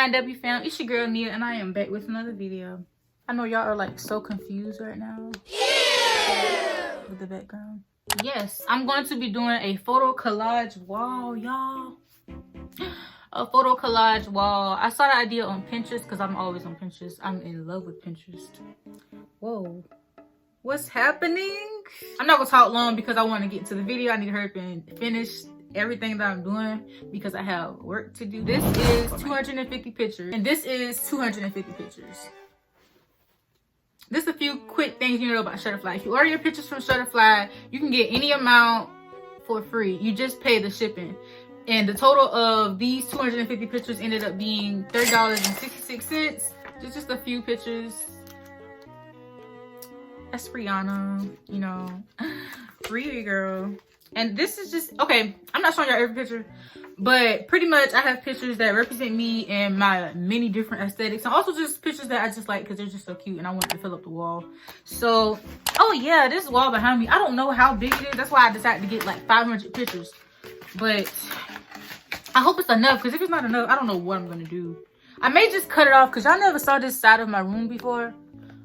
9W fam, it's your girl Nia, and I am back with another video. I know y'all are like so confused right now with the background. Yes, I'm going to be doing a photo collage wall, y'all. A photo collage wall. I saw the idea on Pinterest because I'm always on Pinterest. I'm in love with Pinterest. Whoa, what's happening? I'm not gonna talk long because I want to get into the video. I need to hurry up and finish everything that I'm doing because I have work to do. This is 250 pictures and this is 250 pictures. Just a few quick things you know about Shutterfly. If you order your pictures from Shutterfly, you can get any amount for free. You just pay the shipping. And the total of these 250 pictures ended up being $30.66. Just a few pictures. That's Rihanna, you know. Free girl. And this is just, okay, I'm not showing y'all every picture, but pretty much I have pictures that represent me and my many different aesthetics, and also just pictures that I just like because they're just so cute and I want to fill up the wall. So, oh yeah, this wall behind me, I don't know how big it is. That's why I decided to get like 500 pictures, but I hope it's enough, because if it's not enough, I don't know what I'm gonna do. I may just cut it off because y'all never saw this side of my room before,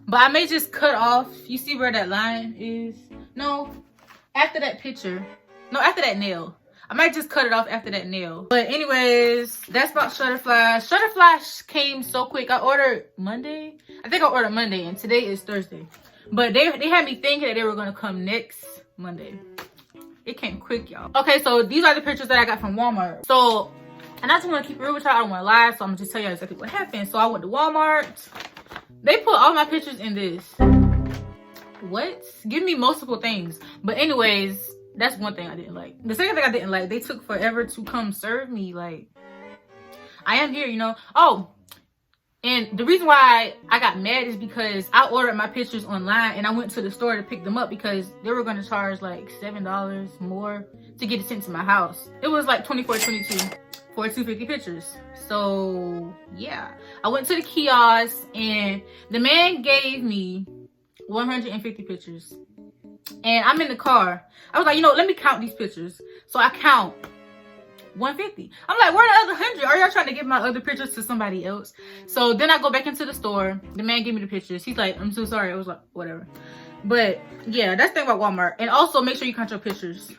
but I may just cut off. You see where that line is? No, after that picture, no, after that nail. I might just cut it off after that nail. But anyways, that's about Shutterfly. Shutterfly came so quick. I ordered Monday. I think I ordered Monday and today is Thursday. But they had me thinking that they were gonna come next Monday. It came quick, y'all. Okay, so these are the pictures that I got from Walmart. So, and I just want to keep it real with y'all. I don't want to lie, so I'm gonna just tell y'all exactly what happened. So I went to Walmart. They put all my pictures in this. What? Give me multiple things. But anyways, that's one thing I didn't like. The second thing I didn't like, they took forever to come serve me. Like, I am here, you know. Oh, and the reason why I got mad is because I ordered my pictures online and I went to the store to pick them up because they were going to charge like $7 more to get it sent to my house. It was like $24.22 for 250 pictures. So yeah, I went to the kiosk and the man gave me 150 pictures. And I'm in the car. I was like, you know, let me count these pictures. So I count 150. I'm like, where are the other 100? Are y'all trying to give my other pictures to somebody else? So then I go back into the store. The man gave me the pictures. He's like, I'm so sorry. I was like, whatever. But yeah, that's the thing about Walmart. And also make sure you count your pictures.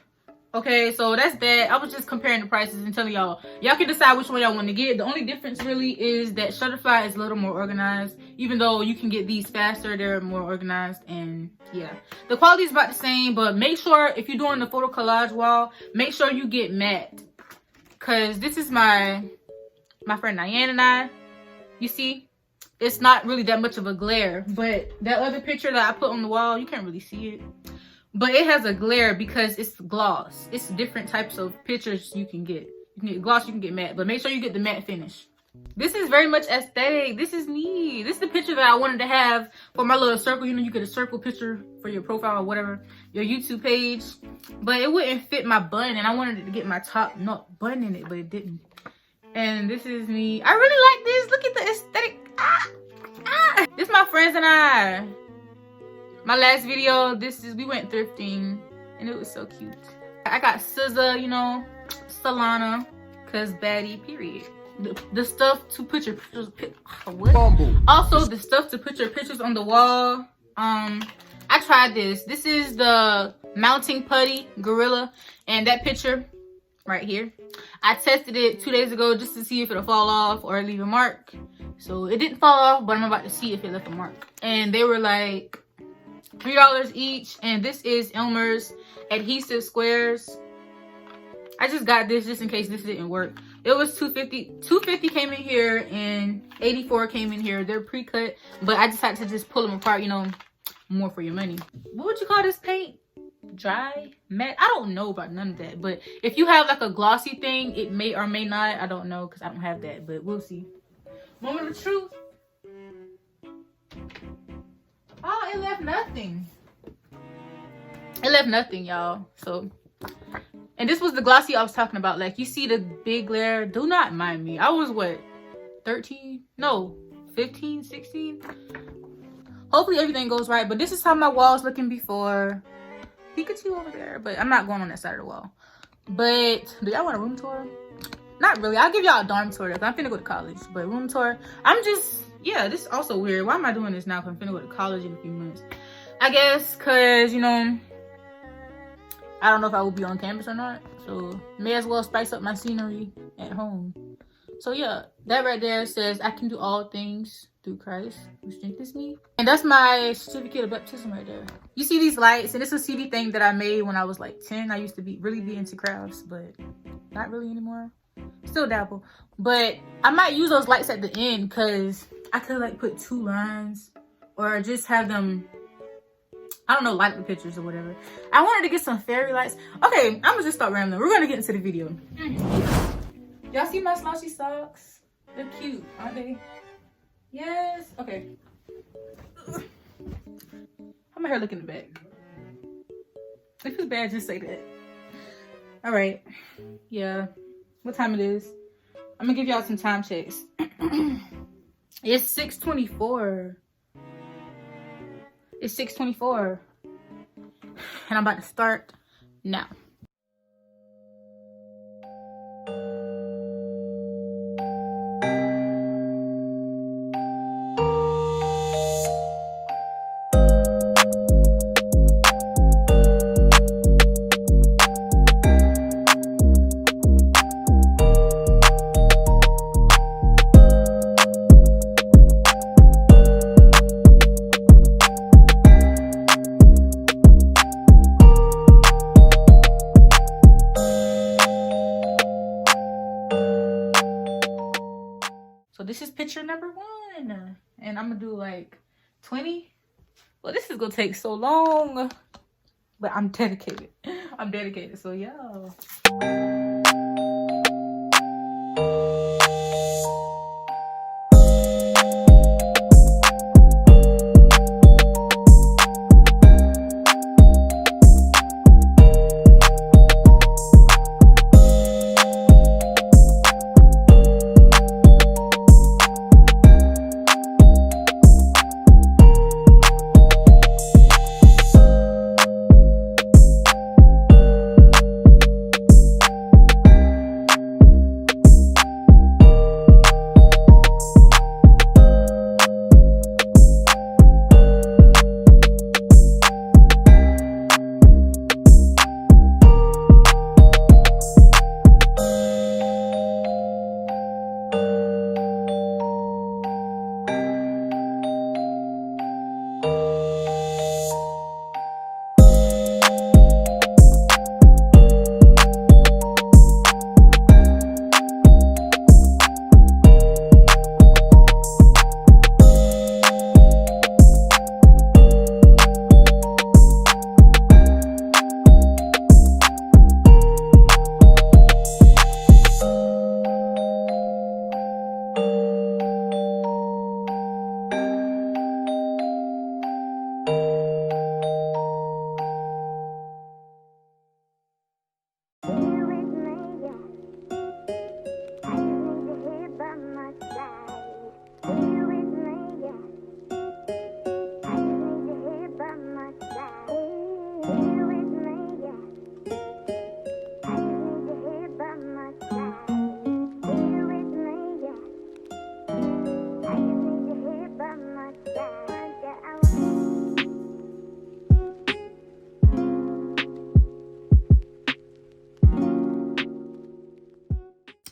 Okay, so that's that. I was just comparing the prices and telling y'all can decide which one y'all want to get. The only difference really is that Shutterfly is a little more organized. Even though you can get these faster, they're more organized. And yeah, the quality is about the same, but make sure if you're doing the photo collage wall, make sure you get matte. Cause this is my friend Diane and I. You see, it's not really that much of a glare, but that other picture that I put on the wall, you can't really see it. But it has a glare because it's gloss. It's different types of pictures you can get. You can get gloss, you can get matte, but make sure you get the matte finish. This is very much aesthetic. This is me. This is the picture that I wanted to have for my little circle. You know, you get a circle picture for your profile or whatever, your YouTube page. But it wouldn't fit my bun, and I wanted it to get my top nut bun in it, but it didn't. And this is me. I really like this. Look at the aesthetic. This is my friends and I. My last video, we went thrifting, and it was so cute. I got SZA, you know, Solana, cause baddie, period. The stuff to put your pictures, what? Also, the stuff to put your pictures on the wall. I tried this. This is the mounting putty gorilla, and that picture right here, I tested it 2 days ago just to see if it'll fall off or leave a mark. So it didn't fall off, but I'm about to see if it left a mark. And they were like $3 each, and this is Elmer's adhesive squares. I just got this just in case this didn't work. It was $2.50. $2.50 came in here and $84 came in here. They're pre-cut, but I decided to just pull them apart, you know, more for your money. What would you call this paint? Dry? Matte? I don't know about none of that, but if you have like a glossy thing, it may or may not. I don't know because I don't have that, but we'll see. Moment of truth. Oh, it left nothing. It left nothing, y'all. So, and this was the glossy I was talking about. Like, you see the big glare. Do not mind me. I was what, 13? No, 15, 16? Hopefully everything goes right. But this is how my wall's looking before. Pikachu over there. But I'm not going on that side of the wall. But do y'all want a room tour? not really. I'll give y'all a dorm tour. I'm finna go to college, but room tour. I'm just, yeah, this is also weird. Why am I doing this now? Cause I'm finna go to college in a few months. I guess cause, you know, I don't know if I will be on campus or not. So may as well spice up my scenery at home. So yeah, that right there says I can do all things through Christ who strengthens me. And that's my certificate of baptism right there. You see these lights, and it's a CD thing that I made when I was like 10. I used to really be into crafts, but not really anymore. Still dabble. But I might use those lights at the end because I could like put 2 lines or just have them, I don't know, light the pictures or whatever. I wanted to get some fairy lights. Okay, I'm gonna just start rambling. We're gonna get into the video. Y'all see my slouchy socks? They're cute, aren't they? Yes. Okay. How my hair look in the back? If it's bad, just say that. All right. Yeah. What time it is? I'm gonna give y'all some time checks. It's 6:24. It's 6:24. And I'm about to start now. So this is picture number 1. And I'm gonna do like 20. Well, this is gonna take so long. But I'm dedicated. I'm dedicated, so yeah.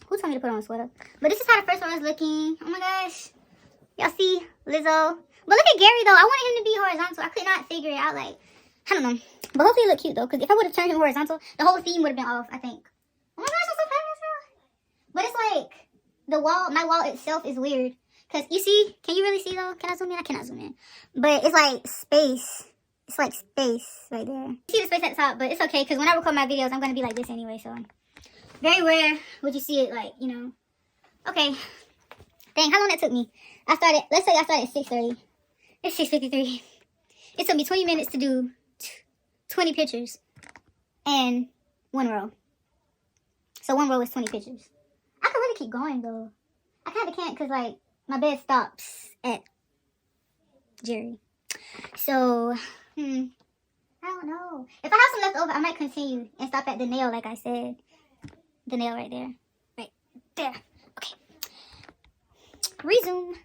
Who told me to put on a sweater? But this is how the first one was looking. Oh my gosh. Y'all see Lizzo. But look at Gary though. I wanted him to be horizontal. I could not figure it out. Like, I don't know. But hopefully it looked cute though. Because if I would have turned him horizontal, the whole theme would have been off, I think. Oh my gosh, I'm so proud of myself. But it's like, the wall, my wall itself is weird. Because you see, can you really see though? Can I zoom in? I cannot zoom in. But it's like space. It's like space right there. You see the space at the top, but it's okay. Because when I record my videos, I'm going to be like this anyway. So, very rare would you see it like, you know. Okay. Dang, how long that took me? I started, let's say I started at 6:30. It's 6:53. It took me 20 minutes to do 20 pictures and 1 row. So 1 row is 20 pictures. I could really keep going though. I kind of can't because like my bed stops at Jerry. So, I don't know. If I have some left over, I might continue and stop at the nail like I said. The nail right there. Right. There. Okay. Resume.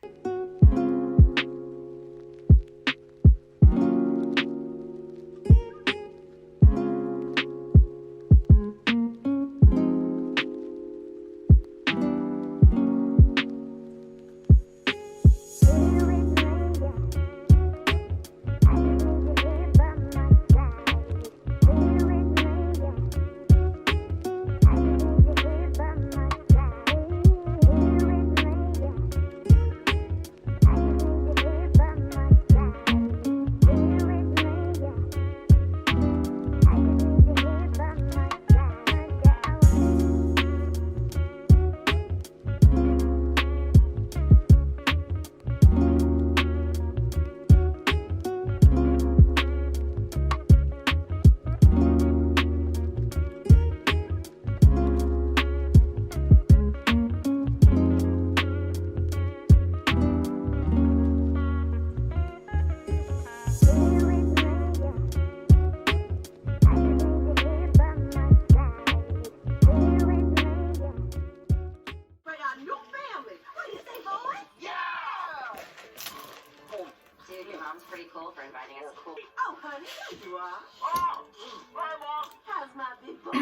Pretty cool for inviting us. Cool. Oh, honey, there you are. Oh, hi, Mom. How's my big boy?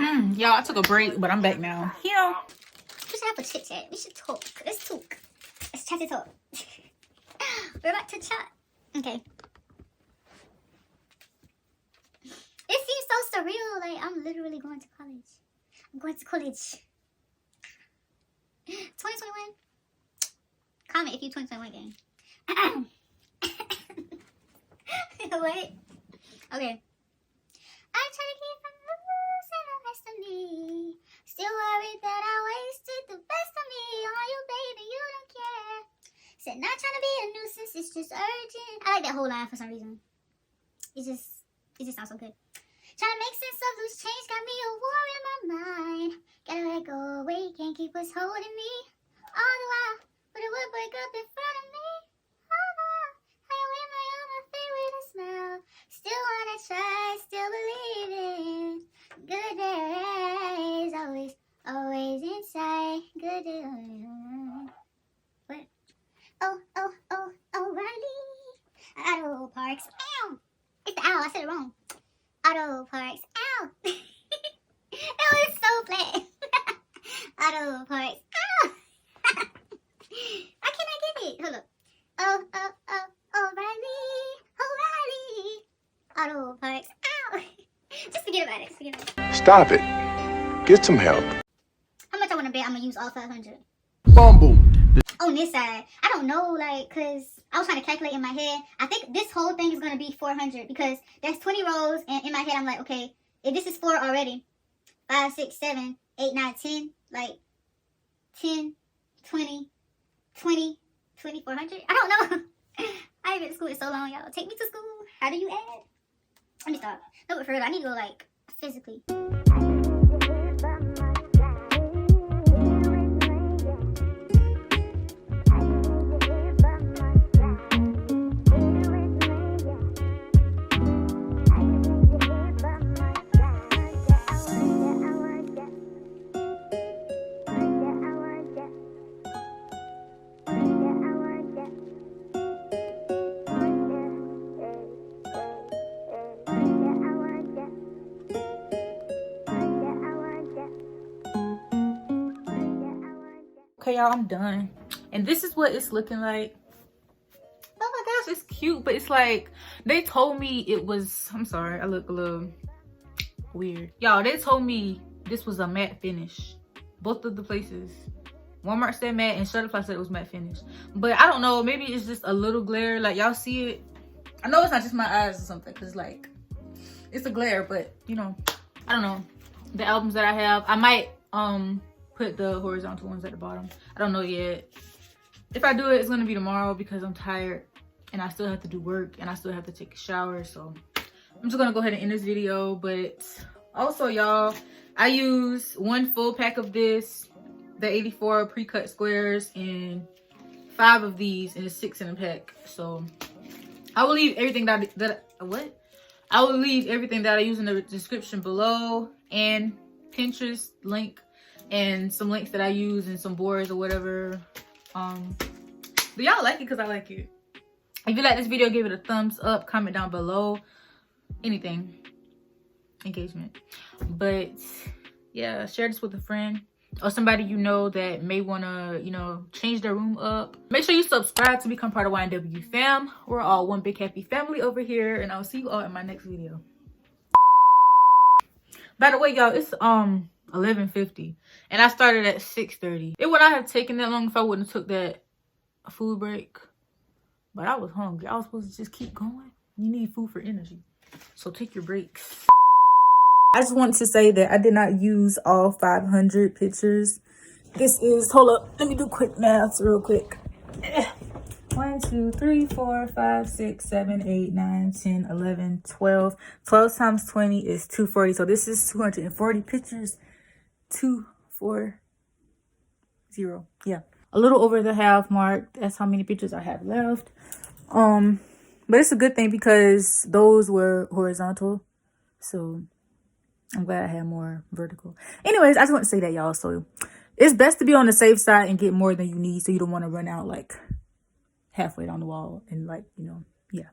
Y'all, I took a break, but I'm back now. Yeah. We should have a chit chat. We should talk. Let's talk. Let's chat it up. We're about to chat. Okay. It seems so surreal. Like, I'm literally going to college. I'm going to college. 2021. Comment if you 2021 gang. What? Okay. I try to keep from losing the rest of me. Still worried that I wasted the best of me on you, baby. You don't care. Said not trying to be a nuisance. It's just urgent. I like that whole line for some reason. It just sounds so good. Trying to make sense of loose change got me a war in my mind. Gotta let go away. Can't keep what's holding me. All the while, but it would break up in front of me. All the while, I wear my armor face with a smile. Still wanna try, still believing. Good days, always inside. Good days. What? Oh, Riley. Auto parks. Ow! It's the owl. I said it wrong. Auto parks. Ow! That was so flat. Auto parks. Ow! Why can't I get it? Hold up. Oh, Riley. Auto parks. Ow! Just forget about it. Stop it. Get some help. How much I want to bet I'm going to use all 500? Bumble. On this side, I don't know, like, because I was trying to calculate in my head. I think this whole thing is going to be 400 because there's 20 rows, and in my head, I'm like, okay, if this is 4 already, 5, 6, 7, 8, 9, 10, like, 10, 20, 400. I don't know. I ain't been to school in so long, y'all. Take me to school. How do you add? Let me stop. No, but for real, I need to go, like, physically. Okay, y'all, I'm done. And this is what it's looking like. Oh my gosh, it's cute, but it's like, they told me it was, I'm sorry, I look a little weird. Y'all, they told me this was a matte finish. Both of the places. Walmart said matte and Shutterfly said it was matte finish. But I don't know, maybe it's just a little glare. Like, y'all see it? I know it's not just my eyes or something, because like, it's a glare, but you know, I don't know. The albums that I have, I might put the horizontal ones at the bottom. I don't know yet. If I do it, it's gonna be tomorrow because I'm tired and I still have to do work and I still have to take a shower. So I'm just gonna go ahead and end this video. But also, y'all, I use 1 full pack of this, the 84 pre-cut squares, and 5 of these, and it's 6 in a pack. So I will leave everything I will leave everything that I use in the description below, and Pinterest link and some links that I use and some boards or whatever. Do y'all like it? Because I like it. If you like this video, give it a thumbs up, comment down below, anything, engagement. But yeah, share this with a friend or somebody you know that may want to, you know, change their room up. Make sure you subscribe to become part of YNW fam. We're all one big happy family over here, and I'll see you all in my next video. By the way, y'all, it's 11:50 and I started at 6:30. It would not have taken that long if I wouldn't have took that food break, but I was hungry. I was supposed to just keep going. You need food for energy, so take your breaks. I just wanted to say that I did not use all 500 pictures. This is, hold up, let me do quick maths real quick. 1, 2, 3, 4, 5, 6, 7, 8, 9, 10, 11, 12. 12 times 20 is 240. So this is 240 pictures. 240. Yeah. A little over the half mark. That's how many pictures I have left. But it's a good thing because those were horizontal. So I'm glad I had more vertical. Anyways, I just want to say that, y'all. So it's best to be on the safe side and get more than you need, so you don't want to run out like halfway down the wall and, like, you know, yeah.